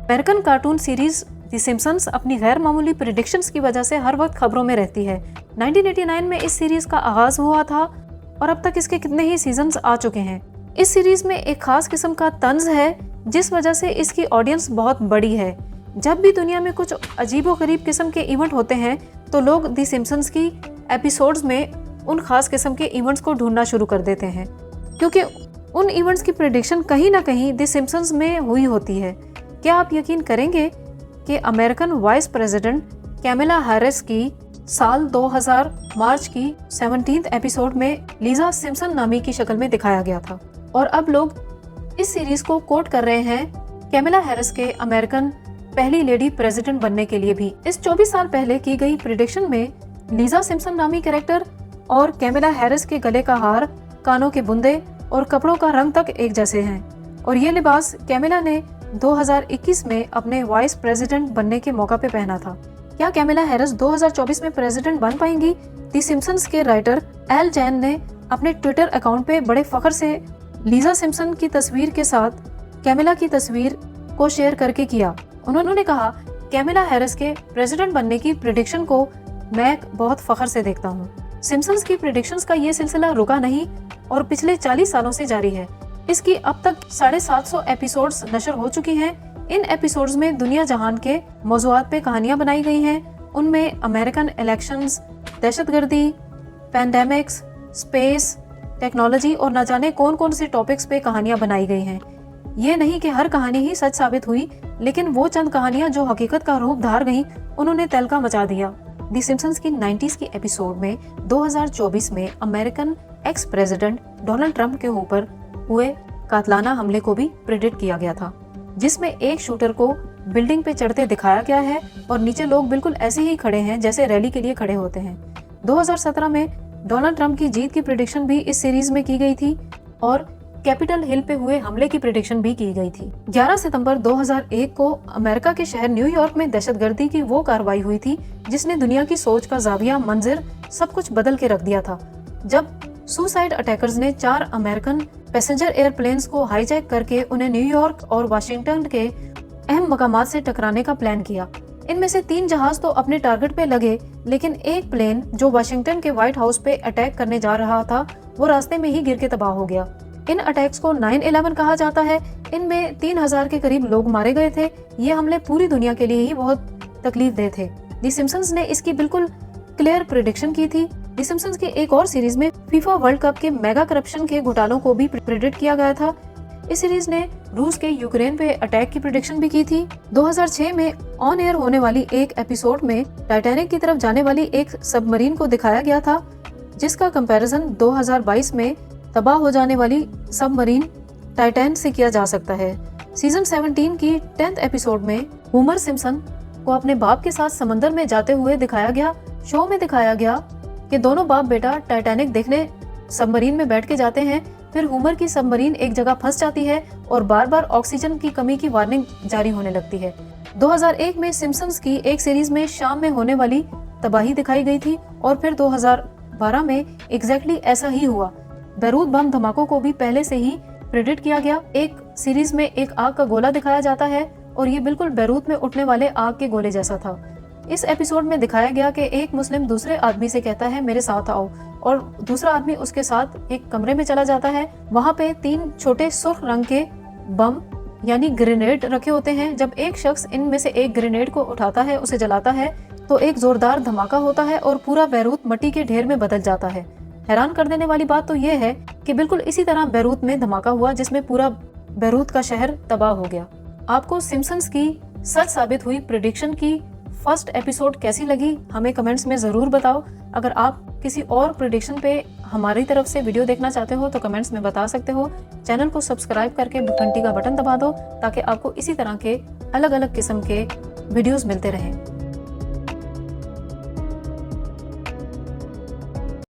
American cartoon series the Simpsons अपनी गैर मामूली प्रेडिक्शंस की वजह से हर वक्त खबरों में रहती है। 1989 में इस सीरीज का आगाज हुआ था और अब तक इसके कितने ही सीजन्स आ चुके हैं। इस सीरीज में एक खास किस्म का तंज है जिस वजह से इसकी ऑडियंस बहुत बड़ी है। जब भी दुनिया में कुछ अजीबोगरीब किस्म के इवेंट होते हैं तो लोग द सिम्पसन्स की एपिसोड्स में उन खास किस्म के इवेंट्स को ढूंढना शुरू कर देते हैं, क्योंकि उन इवेंट्स की प्रेडिक्शन कहीं ना कहीं द सिम्पसन्स में हुई होती है। क्या आप यकीन करेंगे कि American vice president Kamala Harris की साल 2000 मार्च की 17th एपिसोड में लीजा सिम्पसन नामी की शक्ल में दिखाया गया था। और अब लोग इस सीरीज को कोट कर रहे हैं कैमिला हैरिस के अमेरिकन पहली लेडी प्रेसिडेंट बनने के लिए भी। इस 24 साल पहले की गई प्रेडिक्शन में लीजा सिम्पसन नामी कैरेक्टर और कैमिला हैरिस के गले का हार, कानों के बुंदे और कपड़ों का रंग तक एक जैसे हैं। और ये लिबास कैमिला ने 2021 में अपने वाइस प्रेसिडेंट बनने के मौका पे पहना था। क्या कैमिला हैरिस 2024 में प्रेसिडेंट बन पाएंगी? द सिम्पसन्स के राइटर एल जैन ने अपने ट्विटर अकाउंट पे बड़े फख्र से लीजा सिम्पसन की तस्वीर के साथ कैमिला की तस्वीर को शेयर करके किया। उन्होंने कहा, कैमिला हैरिस के प्रेसिडेंट बनने की प्रेडिक्शन को मैं बहुत फख्र से देखता हूँ। सिम्पसन्स की प्रेडिक्शंस का ये सिलसिला रुका नहीं और पिछले 40 सालों से जारी है। इसकी अब तक 750 एपिसोड्स नशर हो चुकी हैं। इन एपिसोड्स में दुनिया जहान के मौज़ूआत पे कहानियां बनाई गई हैं। उनमें अमेरिकन इलेक्शंस, दहशतगर्दी, पैंडेमिक्स, स्पेस, टेक्नोलॉजी और न जाने कौन कौन से टॉपिक्स पे कहानियां बनाई गई हैं। ये नहीं कि हर कहानी ही सच साबित हुई, लेकिन वो चंद कहानियां जो हकीकत का रूप धार गईं, उन्होंने तहलका मचा दिया। द सिम्पसन्स की 90s की एपिसोड में 2024 में American ex president Donald Trump के ऊपर हुए कातलाना हमले को भी प्रेडिक्ट किया गया था, जिसमें एक शूटर को बिल्डिंग पे चढ़ते दिखाया गया है और नीचे लोग बिल्कुल ऐसे ही खड़े हैं जैसे रैली के लिए खड़े होते हैं। 2017 में डोनाल्ड ट्रंप की जीत की प्रेडिक्शन भी इस सीरीज में की गई थी और कैपिटल हिल पे हुए हमले की प्रेडिक्शन भी की गई थी। 11 सितंबर 2001 को अमेरिका के शहर न्यूयॉर्क में दहशतगर्दी की वो कार्रवाई हुई थी जिसने दुनिया की सोच का जाविया, मंजिर सब कुछ बदल के रख दिया था, जब सुसाइड अटैकर्स ने 4 अमेरिकन पैसेंजर एयरप्लेन्स को हाईजैक करके उन्हें न्यूयॉर्क और वाशिंगटन के अहम मकामात से टकराने का प्लान किया। इनमें से 3 जहाज तो अपने टारगेट पे लगे, लेकिन एक प्लेन जो वाशिंगटन के व्हाइट हाउस पे अटैक करने जा रहा था वो रास्ते में ही गिर के तबाह हो गया। इन अटैक्स को 9/11 कहा जाता है। इनमें 3000 के करीब लोग मारे गए थे। ये हमले पूरी दुनिया के लिए ही बहुत तकलीफदेह थे। द सिम्पसन्स ने इसकी बिल्कुल क्लियर प्रेडिक्शन की थी। द सिम्पसन्स की एक और सीरीज में फीफा वर्ल्ड कप के मेगा करप्शन के घोटालों को भी प्रेडिक्ट किया गया था। इस सीरीज ने रूस के यूक्रेन पे अटैक की प्रेडिक्शन भी की थी। 2006 में ऑन एयर होने वाली एक एपिसोड में टाइटैनिक की तरफ जाने वाली एक सबमरीन को दिखाया गया था, जिसका कंपैरिजन 2022 में तबाह हो जाने वाली सबमरीन टाइटैन से किया जा सकता है। सीजन 17 की 10th एपिसोड में होमर सिम्पसन को अपने बाप के साथ समंदर में जाते हुए दिखाया गया। शो में दिखाया गया कि दोनों बाप बेटा टाइटैनिक देखने सबमरीन में बैठ के जाते हैं। फिर होमर की सबमरीन एक जगह फंस जाती है और बार बार ऑक्सीजन की कमी की वार्निंग जारी होने लगती है। 2001 में सिम्पसन्स की एक सीरीज में शाम में होने वाली तबाही दिखाई गई थी और फिर 2012 में एग्जैक्टली ऐसा ही हुआ। बैरूत बम धमाकों को भी पहले से ही प्रेडिक्ट किया गया। एक सीरीज में एक आग का गोला दिखाया जाता है और ये बिल्कुल बैरूत में उठने वाले आग के गोले जैसा था। इस एपिसोड में दिखाया गया कि एक मुस्लिम दूसरे आदमी से कहता है मेरे साथ आओ, और दूसरा आदमी उसके साथ एक कमरे में चला जाता है। वहाँ पे 3 छोटे सुर्ख रंग के बम यानी ग्रेनेड रखे होते हैं। जब एक शख्स इनमें से एक ग्रेनेड को उठाता है, उसे जलाता है, तो एक जोरदार धमाका होता है और पूरा बैरूत मिट्टी के ढेर में बदल जाता है। हैरान कर देने वाली बात तो ये है कि बिल्कुल इसी तरह बैरूत में धमाका हुआ जिसमें पूरा बैरूत का शहर तबाह हो गया। आपको सिम्पसन्स की सच साबित हुई प्रेडिक्शन की फर्स्ट एपिसोड कैसी लगी, हमें कमेंट्स में ज़रूर बताओ। अगर आप किसी और प्रेडिक्शन पे हमारी तरफ से वीडियो देखना चाहते हो तो कमेंट्स में बता सकते हो। चैनल को सब्सक्राइब करके घंटी का बटन दबा दो ताकि आपको इसी तरह के अलग अलग किस्म के वीडियोस मिलते रहें।